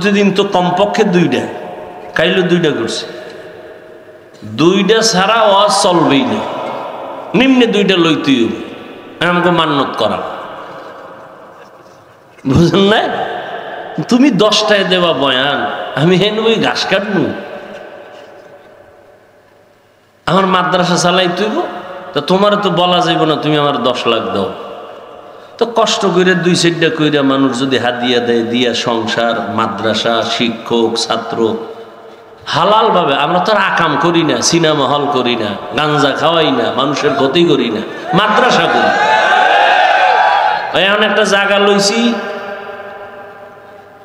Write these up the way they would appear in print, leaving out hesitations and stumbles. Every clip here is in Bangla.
প্রতিদিন তো কমপক্ষে 2টা, কাইলে 2টা করছে। 2টা ছাড়া ওয়াজ চলবেই না, নিম্নে 2টা লইতেই হবে, আমাকে মান্যত করা, বুঝলেন না? তুমি 10টায় দেবা বয়ান, আমি হেন ওই ঘাস কাটবো, আমার মাদ্রাসা চালাই তুইব, তা তোমার তো বলা যাইব না তুমি আমার 10 লাখ দাও। তো কষ্ট করে 2-4টা কইরা মানুষ যদি হাদিয়া দেয়, দিয়া সংসার, মাদ্রাসা, শিক্ষক, ছাত্র হালাল ভাবে, আমরা তো আর আকাম করি না, সিনেমা হল করি না, গাঞ্জা খাওয়াই না, মানুষের ক্ষতি করি না, মাদ্রাসা করি। এমন একটা জায়গা লইছি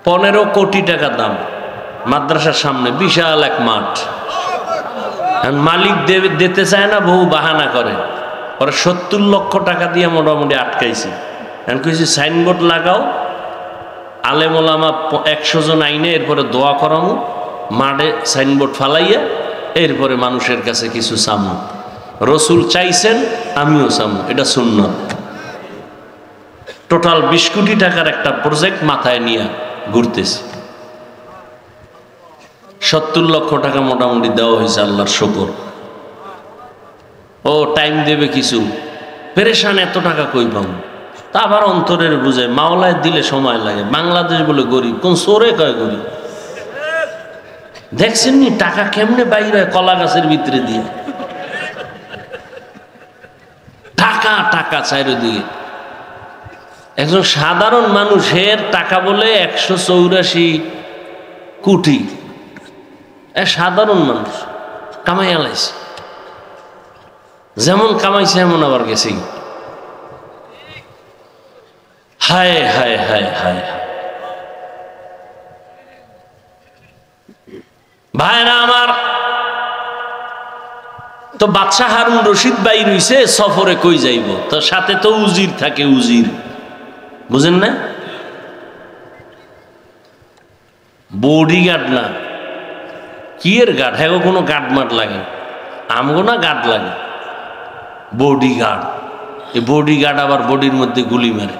15 কোটি টাকা দাম, মাদ্রাসার সামনে বিশাল এক মাঠ। মালিক দিতে চায় না, বহু বাহানা করে, পরে 70 লক্ষ টাকা দিয়ে মোটামুটি আটকাইছি। এখন কইছি সাইনবোর্ড লাগাও, আলেম ওলামা 100 জন আইনে, এরপরে দোয়া করামু, মাঠে সাইনবোর্ড ফালাইয়া, এরপরে মানুষের কাছে কিছু চামু। রসুল চাইছেন, আমিও চামু, এটা সুন্নত। টোটাল 20 কোটি টাকার একটা প্রজেক্ট মাথায় নিয়ে ঘুরতেছি। 70 লক্ষ টাকা মোটামুটি দেওয়া হয়েছে, আল্লাহর শুকর। ও টাইম দেবে কিছু, পেরেশান, এত টাকা কই পাবো? তা আবার অন্তরের বুঝে, মাওলায় দিলে সময় লাগে। বাংলাদেশ বলে গরিব, কোন সোরে কয় গরিব? দেখছেন নি টাকা কেমনে বাইরে হয় কলা গাছের ভিতরে দিয়ে, টাকা টাকা চারিদিকে। একজন সাধারণ মানুষের টাকা বলে 184 কোটি, সাধারণ মানুষ কামাইয়া লাইছে, যেমন কামাইছে এমন আবার গেছে। হায় হায় হায় হায় ভাইরা আমার, তো বাদশাহ হারুন রশিদ ভাই রইছে সফরে, কই যাইব? তো সাথে তো উজির থাকে, উজির, বুঝেন না? বডিগার্ড না, কি এর গার্ড? হ্যাঁ, কোনো গার্ড মাঠ লাগে, আমগো না গার্ড লাগে, বডিগার্ড। এই বডিগার্ড আবার বডির মধ্যে গুলি মারে।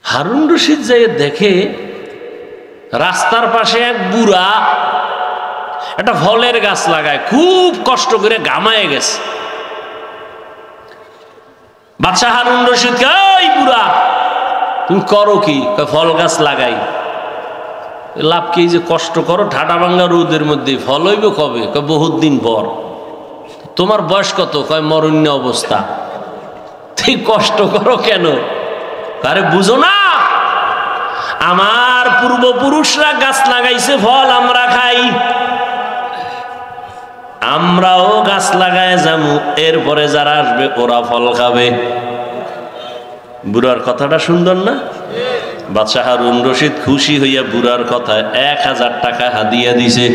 হারুন রশিদ যাই দেখে রাস্তার পাশে এক বুড়া একটা ফলের গাছ লাগায়, খুব কষ্ট করে ঘামায় গেছে। বাদশাহ হারুন রশিদ কে, ওই বুড়া তুমি করো কি? ফল গাছ লাগাই। লাভ কি যে কষ্ট করো, ঠাডা ভাঙ্গা রোদের মধ্যে, ফল হইব কবে? বহুত দিন পর। তোমার বয়স কত? কয় মরণ্য অবস্থা। তুই কষ্ট করো কেন? আরে বুঝো না, আমার পূর্বপুরুষরা গাছ লাগাইছে, ফল আমরা খাই, আমরাও গাছ লাগায় যাবো, এরপরে যারা আসবে ওরা ফল খাবে। বুড়ার কথাটা সুন্দর না? বাদশাহ হারুন রশিদ খুশি হইয়া বুড়ার কথায় 1000 টাকা হাদিয়া দিছে।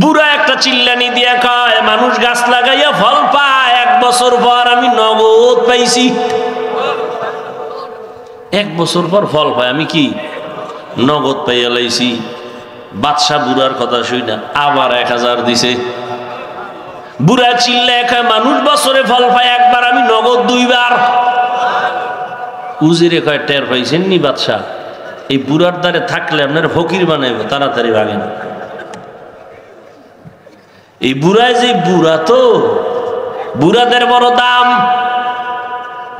বুড়া একটা চিল্লানি দিয়া কয়, মানুষ গাছ লাগাইয়া ফল পায়, 1 বছর পর আমি নগদ পাইছি। 1 বছর পর ফল পায়, আমি কি নগদ পাইয়া লাইছি। বাদশাহ বুড়ার কথা শুই না, আবার 1000 দিছে। বুড়া চিল্লায় কয়, মানুষ বছরে ফল পায় একবার, আমি নগদ 2 বার। উজিরে কয়, টের পাইছেন নি বাদশাহ, এই বুড়ার দ্বারে থাকলে আপনার ফকির বানাইব, তাড়াতাড়ি ভাগেন। এই বুড়ায় যে বুড়া, তো বুড়াদের বড় দাম।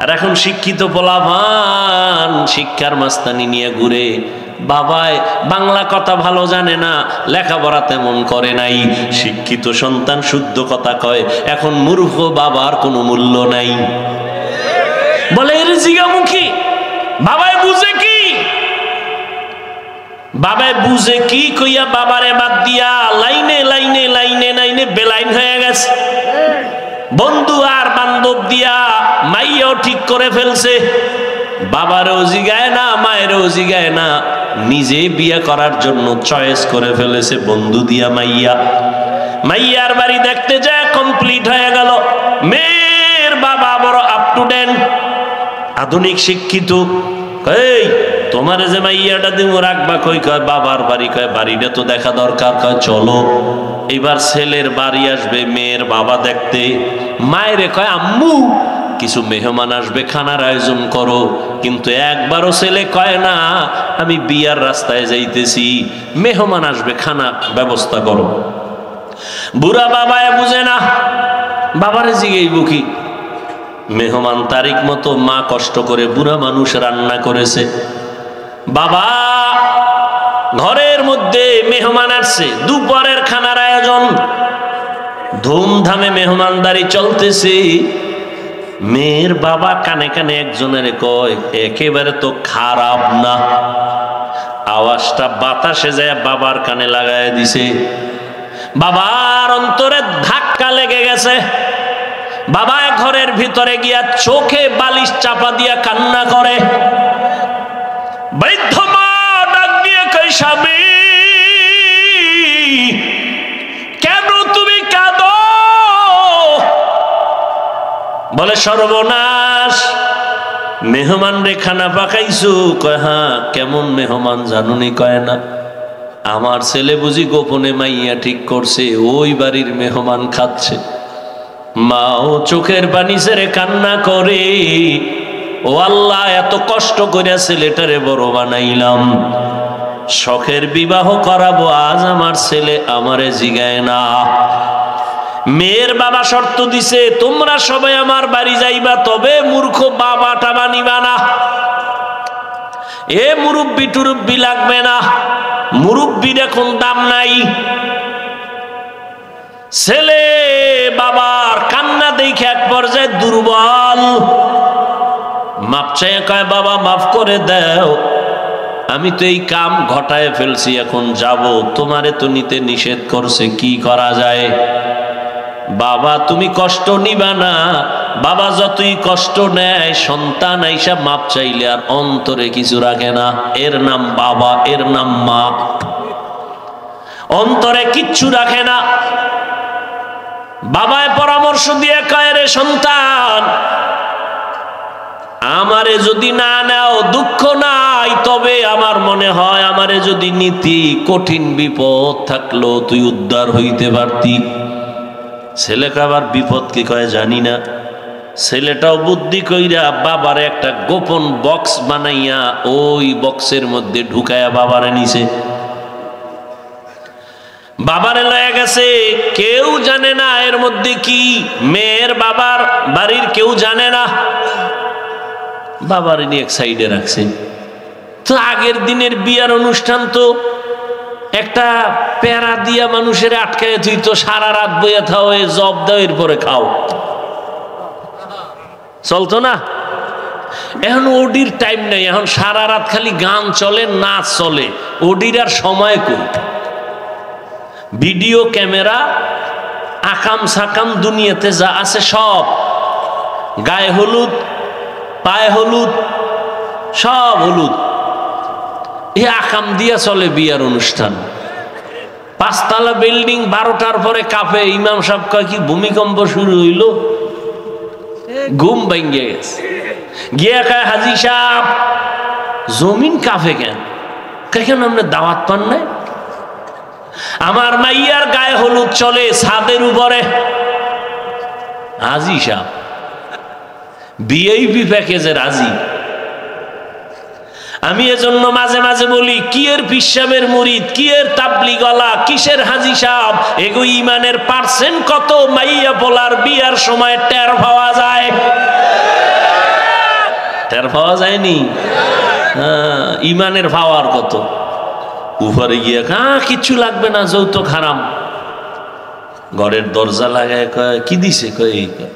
আর এখন শিক্ষিত পোলাপান শিক্ষার মাস্তানি নিয়ে ঘুরে, বাবায় বাংলা কথা ভালো জানে না, লেখাপড়া তেমন করে নাই, শিক্ষিত সন্তান শুদ্ধ কথা কয়, এখন মূর্খ বাবার কোনো মূল্য নাই। বলে এর জিগামুখী, বাবায় বুঝে কি? বাবায় বুঝে কি কইয়া বাবারে বাদ দিয়া লাইনে লাইনে লাইনে লাইনে বেলাইন হয়ে গেছে। বন্ধু আর বান্ধব দিয়া মাইয়াও ঠিক করে ফেলছে, বাবারও জিগায় না, মায়েরও জিগায় না, নিজে বিয়ে করার জন্য চয়েস করে ফেলেছে বন্ধু দিয়া মাইয়া। মাইয়ার বাড়ি দেখতে যায়, কমপ্লিট হয়ে গেল। মেয়ের বাবা বড় আপ টু ডেট, আধুনিক শিক্ষিত। এই তোমার যে মাইয়াটা দিব রাখবা কই? কয় বাবার বাড়ি। কয় বাড়িটা তো দেখা দরকার। কয় চলো। এবার ছেলের বাড়ি আসবে মেয়ের বাবা দেখতে। মায়েরে কয়, আম্মু কিছু মেহমান আসবে, খানার আয়োজন করো। কিন্তু একবারও ছেলে কয় না আমি বিয়ার রাস্তায় যাইতেছি, মেহমান আসবে, খানা ব্যবস্থা করো। বুড়া বাবায় বুঝে না, বাবারে জিগেইব কি? মেহমান তারিখ মতো মা কষ্ট করে বুড়া মানুষ রান্না করেছে। বাবা ঘরের মধ্যে মেহমান আসছে, দুপুরের খানার আয়োজন, ধুমধামে মেহমানদারি চলতেছে। মেয়ের বাবা কানে কানে একজনের কয়, একেবারে তো খারাপ না। আওয়াজটা বাতাসে যায় বাবার কানে লাগায় দিছে। বাবার অন্তরে ধাক্কা লেগে গেছে। বাবা ঘরের ভিতরে গিয়া চোখে বালিশ চাপা দিয়া কান্না করে। বৃদ্ধ মা ডাক দিয়ে কই, স্বামী কেন তুমি কাঁদো? বলে সর্বনাশ, মেহমান রে খানা পাকাইছো। কয় হ্যাঁ। কেমন মেহমান জানুনি? কয় না, আমার ছেলে বুঝি গোপনে মাইয়া ঠিক করছে, ওই বাড়ির মেহমান খাচ্ছে। মাও চোখের পানি ছেড়ে কান্না করে, ও আল্লাহ এত কষ্ট করে ছেলেটারে বড় বানাইলাম, শখের বিবাহ করাবো, আজ আমার ছেলে আমারে জিগায় না। মেয়ের বাবা শর্ত দিছে, তোমরা সবাই আমার বাড়ি যাইবা, তবে মূর্খ বাবাটা বানিবা না। এ মুরব্বি টুরব্বি লাগবে না, মুরব্বির এখন দাম নাই। ছেলে বাবার কান্না দেখে এক পর্যায়ে দুর্বল, মাপ চাইয়া কয়, বাবা মাফ করে দাও, আমি তো এই কাম ঘটায় ফেলছি, এখন যাব, তোমারে তো নিতে নিষেধ করছে, কি করা যায়? বাবা তুমি কষ্ট নিবা না। বাবা যতই কষ্ট নেয়, সন্তান আইসা মাপ চাইলে আর অন্তরে কিছু রাখে না। এর নাম বাবা, এর নাম মা, অন্তরে কিচ্ছু রাখে না। বাবায় পরামর্শ দিয়ে কয়, রে সন্তান, আমারে যদি না নাও দুঃখ নাই, তবে আমার মনে হয় আমারে যদি নিতি, কঠিন বিপদ থাকলো তুই উদ্ধার হইতে পারতি। ছেলেকে আবার বিপদ কি কয় জানি না। ছেলেটাও বুদ্ধি কইরা বাবার একটা গোপন বক্স বানাইয়া ওই বক্সের মধ্যে ঢুকায়া বাবারে নিছে। বাবারে লয়ে গেছে, কেউ জানে না এর মধ্যে কি। মেয়ের বাবার বাড়ির কেউ জানে না। বাবারে নিয়ে এক সাইডে রাখছে। তো আগের দিনের বিয়ার অনুষ্ঠান তো একটা প্যারা দিয়া মানুষের আটকায়, তুই তো সারা রাত বইয়া থাও, জব দাও, এরপরে খাও, চলতো না? এখন ওডির টাইম নেই, এখন সারা রাত খালি গান চলে, নাচ চলে, ওডির আর সময় কই। ভিডিও ক্যামেরা, আকাম সাকাম দুনিয়াতে যা আছে সব, গায়ে হলুদ, পায়ে হলুদ, সব হলুদ, এই আকাম দিয়া চলে বিয়ার অনুষ্ঠান। 5 তলা বিল্ডিং 12টার পরে কাঁপে। ইমাম সাহেব কয়, কি ভূমিকম্প শুরু হইল? ঘুম ভেঙে গেছে। গিয়া কয়, হাজি সাহেব জমিন কাঁপে কেন? কেন আপনি দাওয়াত পান নাই? আমার মাইয়ার গায়ে হলুদ চলে ছাদের উপরে। হাজি সাহেব ভিআইপি প্যাকেজের হাজি। আমি এজন্য মাঝে মাঝে বলি, কি এর পিসাবের মুরিদ, কি এর তাবলিগওয়ালা, কিসের হাজি সাহেব, এগো ইমানের পার্সেন্ট কত মাইয়া পোলার বিয়ার সময় টের পাওয়া যায়? টের পাওয়া যায়নি? হ্যাঁ, ইমানের পাওয়ার কত। উপরে গিয়ে কিচ্ছু লাগবে না, যৌতুক হারাম। ঘরের দরজা লাগায় কয়, কি দিছে? কয়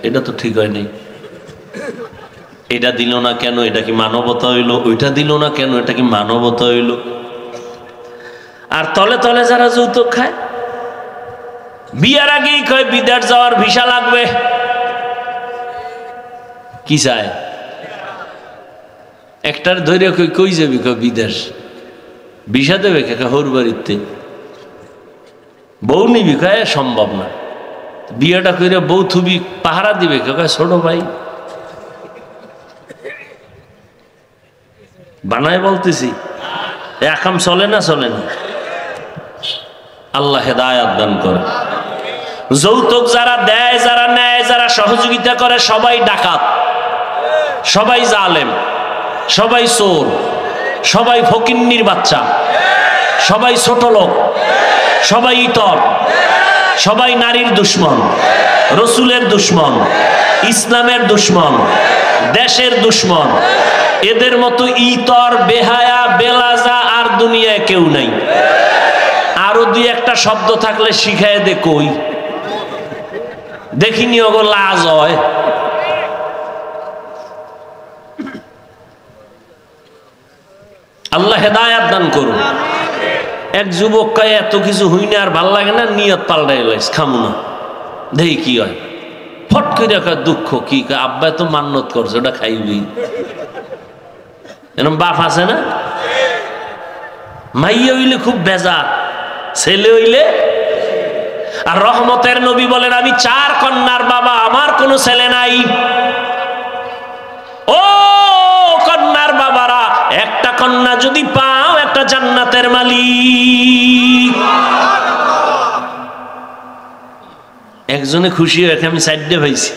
এটা তো ঠিক হয় নাই। এটা দিল না কেন? এটা কি মানবতা হইল? ওইটা দিল না কেন? এটা কি মানবতা হইল? আর তলে তলে যারা যৌতুক খায়, বিয়ার আগেই কয় বিদেশ যাওয়ার ভিসা লাগবে। কি চায়? একটার ধৈর্য কই যাবি? কয় বিদেশ। ভিসা দেবে কে? হর বাড়িতে। বউ নিবি? কয় সম্ভব না। বিয়েটা করে বউ থুবি পাহারা দিবে কে? কয় ছোট ভাই। বানায় বলতেছি, একাম চলে না? চলে না। আল্লাহ হেদায়াত দান করে। যৌতুক যারা দেয়, যারা নেয়, যারা সহযোগিতা করে, সবাই ডাকাত। সবাই জালেম, সবাই চোর, সবাই ফকিন্নির বাচ্চা, সবাই ছোট লোক, সবাই ইতর, সবাই নারীর দুশ্মন, রসুলের দুশ্মন, ইসলামের দুশ্মন, দেশের দুশ্মন। এদের মতো ইতর, বেহায়া, বেলাজা আর দুনিয়ায় কেউ নাই। আরো দুই একটা শব্দ থাকলে শিখায় দে কই, দেখিনি ওগো লাজ হয়। আল্লাহ হেদায়াত দান করুন। এক যুবক কয় এত কিছু হই না, আর ভাল লাগে না, নিয়ত পাল্টাই লাইস, খামু না, দেখি কি হয়। ফট করে কয় দুঃখ কি, আব্বা তো মান্নত করছে, ওটা খাইবি। এরকম বাপ আছে না? মাইয়া হইলে খুব বেজার, ছেলে হইলে। আর রহমতের নবী বলেন আমি 4 কন্যার বাবা, আমার কোনো ছেলে নাই। ও কন্যার বাবারা, একটা কন্যা যদি পাও একটা জান্নাতের মালিক। একজনে খুশি হয়ে আমি 4টে পাইছি,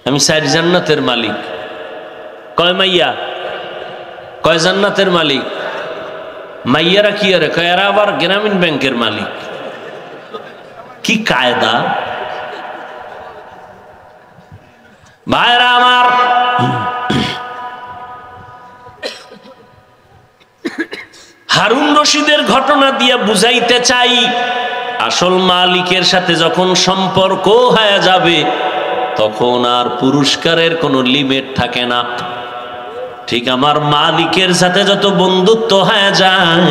আমি 4 জান্নাতের মালিক। কয় মাইয়া? কয় জান্নাতের মালিক? মাইয়ারা কি আরে কয় এরা আবার গ্রামীণ ব্যাংকের মালিক। কি কায়দা ভাইরা আমার। হারুন রশিদের ঘটনা দিয়ে বুঝাইতে চাই, আসল মালিকের সাথে যখন সম্পর্ক হয়ে যাবে তখন আর পুরস্কারের কোনো লিমিট থাকে না। ঠিক আমার মালিকের সাথে যত বন্ধুত্ব হয়ে যায়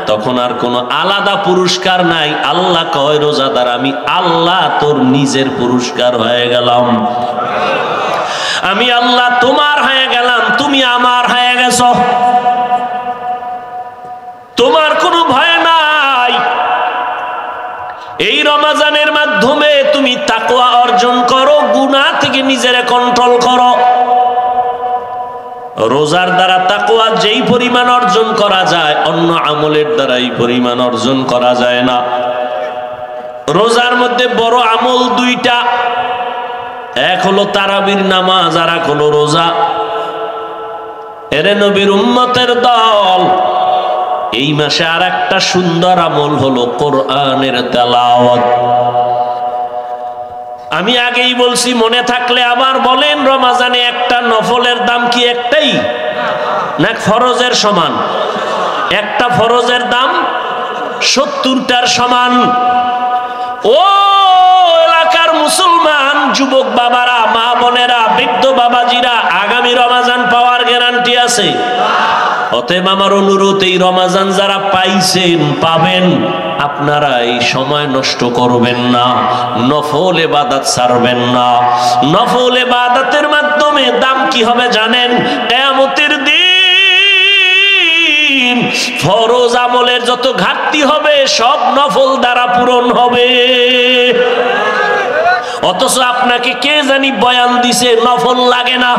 তখন আর কোনো আলাদা পুরস্কার নাই। আল্লাহ কয় রোজাদার আমি আল্লাহ তোর নিজের পুরস্কার হয়ে গেলাম, আমি আল্লাহ তোমার হয়ে গেলাম, তুমি আমার হয়ে গেছো, তোমার কোনো ভয় নাই। এই রমজানের মাধ্যমে তুমি তাকওয়া অর্জন করো, গুনাহ থেকে নিজেরে কন্ট্রোল করো। রোজার দ্বারা তাকওয়া যেই পরিমাণ অর্জন করা যায় অন্য আমলের দ্বারা এই পরিমাণ অর্জন করা যায় না। রোজার মধ্যে বড় আমল 2টা, এক হলো তারাবির নামাজ, আর এক হলো রোজা। এরে নবীর উম্মতের দল, এই মাসে আর একটা সুন্দর আমল হলো কোরআনের তেলাওয়াত। আমি আগেই বলছি, মনে থাকলে আবার বলেন, রমজানে একটা নফলের দাম কি একটাই না ফরজের সমান? একটা ফরজের দাম 70টার সমান। ও এলাকার মুসলমান যুবক বাবারা, মা বোনেরা, বৃদ্ধ বাবাজিরা, আগামী রমজান পাওয়ার গ্যারান্টি আছে। অতএব আমার অনুরোধ, এই রমজান যারা পাইছেন পাবেন, আপনারা এই সময় নষ্ট করবেন না, নফল ইবাদত ছাড়বেন না। নফল ইবাদতের মাধ্যমে দাম কি হবে জানেন? কিয়ামতের দিন ফরজ আমলের যত ঘাটতি হবে সব নফল দ্বারা পূরণ হবে। অথচ আপনাকে কে জানি বয়ান দিছে নফল লাগে না,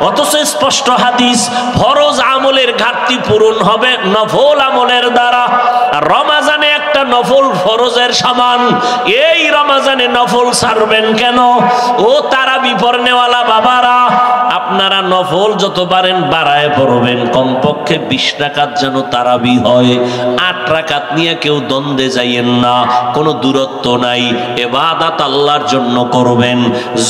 অথচ স্পষ্ট হাদিস ফরজ আমলের ঘাটতি পূরণ হবে নফল আমলের দ্বারা। আর রমজানে একটা নফল ফরজের সমান। এই রমজানে নফল ছাড়বেন কেন? ও তারাবি পড়নেওয়ালা বাবারা, আপনারা নফল যত পারেন বাড়ায় পড়বেন, কমপক্ষে 20 রাকাত যেন তারাবি হয়। 8 রাকাত নিয়ে কেউ দ্বন্দ্বে যাইয়েন না, কোনো দূরত্ব নাই, ইবাদত আল্লাহর জন্য করবেন।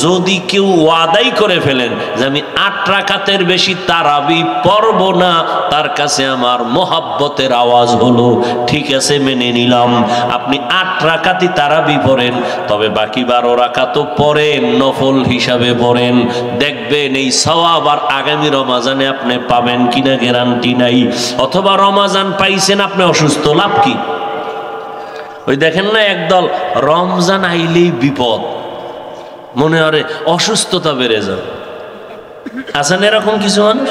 যদি কেউ ওয়াদাই করে ফেলেন যে আমি 8 রাকাতের বেশি তারাবি পড়ব না, তার কাছে আমার মোহাব্বতের আওয়াজ হলো ঠিক আছে, মেনে নিলাম। আপনি 8 রাকাতই তারাবি পড়েন, তবে বাকি 12 রাকাতও পড়েন, নফল হিসাবে পড়েন। দেখবেন এই সওয়াব আর আগামী রমজানে আপনি পাবেন কিনা গ্যারান্টি নাই। অথবা রমজান পাইছেন আপনি অসুস্থ, লাভ কি? ওই দেখেন না একদল রমজান আইলেই বিপদ, মনে হয় অসুস্থতা বেড়ে যায়। আছেন এরকম কিছু মানুষ?